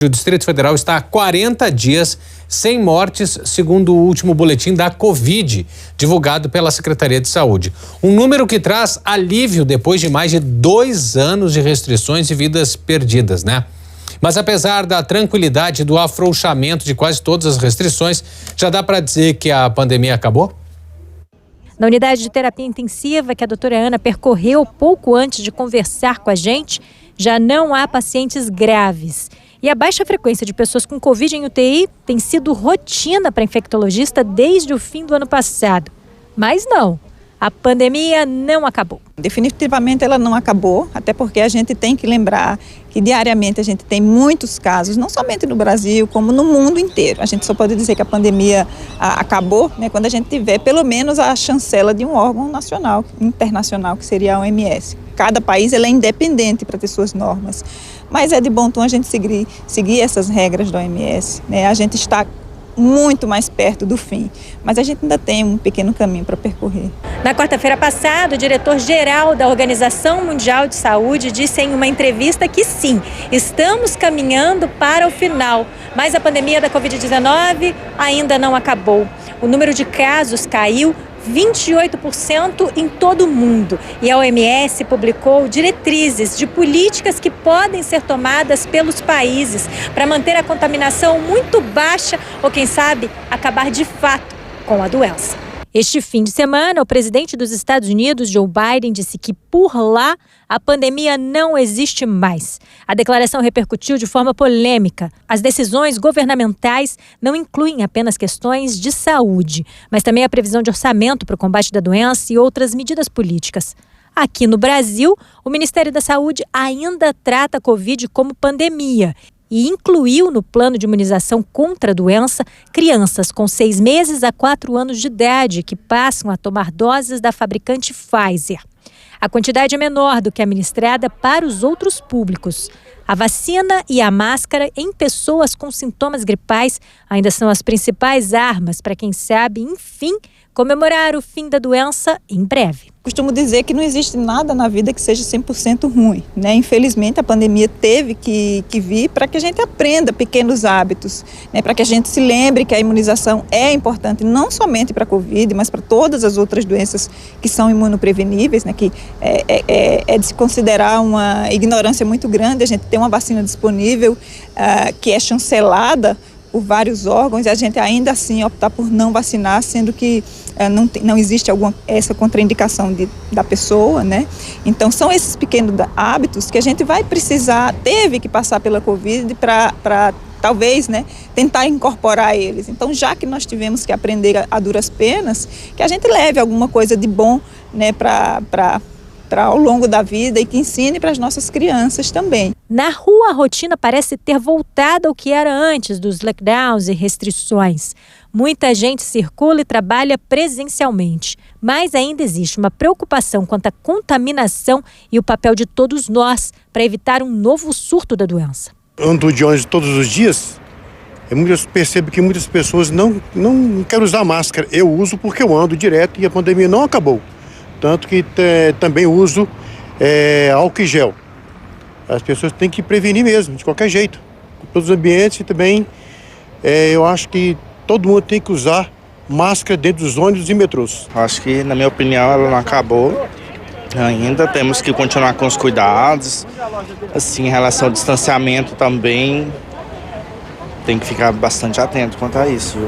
O Distrito Federal está há 40 dias sem mortes, segundo o último boletim da Covid, divulgado pela Secretaria de Saúde. Um número que traz alívio depois de mais de 2 anos de restrições e vidas perdidas, né? Mas apesar da tranquilidade e do afrouxamento de quase todas as restrições, já dá para dizer que a pandemia acabou? Na unidade de terapia intensiva que a doutora Ana percorreu pouco antes de conversar com a gente, já não há pacientes graves. E a baixa frequência de pessoas com Covid em UTI tem sido rotina para a infectologista desde o fim do ano passado. Mas não, a pandemia não acabou. Definitivamente ela não acabou, até porque a gente tem que lembrar que diariamente a gente tem muitos casos, não somente no Brasil, como no mundo inteiro. A gente só pode dizer que a pandemia acabou, né, quando a gente tiver pelo menos a chancela de um órgão nacional, internacional, que seria a OMS. Cada país ele é independente para ter suas normas, mas é de bom tom a gente seguir essas regras da OMS, né? A gente está muito mais perto do fim, mas a gente ainda tem um pequeno caminho para percorrer. Na quarta-feira passada, o diretor-geral da Organização Mundial de Saúde disse em uma entrevista que sim, estamos caminhando para o final, mas a pandemia da Covid-19 ainda não acabou. O número de casos caiu 28% em todo o mundo. E a OMS publicou diretrizes de políticas que podem ser tomadas pelos países para manter a contaminação muito baixa ou, quem sabe, acabar de fato com a doença. Este fim de semana, o presidente dos Estados Unidos, Joe Biden, disse que por lá a pandemia não existe mais. A declaração repercutiu de forma polêmica. As decisões governamentais não incluem apenas questões de saúde, mas também a previsão de orçamento para o combate da doença e outras medidas políticas. Aqui no Brasil, o Ministério da Saúde ainda trata a Covid como pandemia e incluiu no plano de imunização contra a doença crianças com 6 meses a 4 anos de idade que passam a tomar doses da fabricante Pfizer. A quantidade é menor do que a administrada para os outros públicos. A vacina e a máscara em pessoas com sintomas gripais ainda são as principais armas para quem sabe, enfim, comemorar o fim da doença em breve. Costumo dizer que não existe nada na vida que seja 100% ruim, né? Infelizmente, a pandemia teve que vir para que a gente aprenda pequenos hábitos, né? Para que a gente se lembre que a imunização é importante não somente para a Covid, mas para todas as outras doenças que são imunopreveníveis, né? Que é de se considerar uma ignorância muito grande a gente ter uma vacina disponível que é chancelada por vários órgãos e a gente ainda assim optar por não vacinar, sendo que não existe essa contraindicação da pessoa, né? Então são esses pequenos hábitos que a gente vai precisar, teve que passar pela Covid para talvez, né, tentar incorporar eles. Então, já que nós tivemos que aprender a duras penas, que a gente leve alguma coisa de bom, né, para ao longo da vida e que ensine para as nossas crianças também. Na rua, a rotina parece ter voltado ao que era antes dos lockdowns e restrições. Muita gente circula e trabalha presencialmente, mas ainda existe uma preocupação quanto à contaminação e o papel de todos nós para evitar um novo surto da doença. Ando de ônibus todos os dias, eu percebo que muitas pessoas não querem usar máscara. Eu uso porque eu ando direto e a pandemia não acabou. Tanto que também uso álcool e gel. As pessoas têm que prevenir mesmo, de qualquer jeito. Em todos os ambientes e também eu acho que todo mundo tem que usar máscara dentro dos ônibus e metrôs. Acho que, na minha opinião, ela não acabou. Ainda temos que continuar com os cuidados. Assim, em relação ao distanciamento também, tem que ficar bastante atento quanto a isso.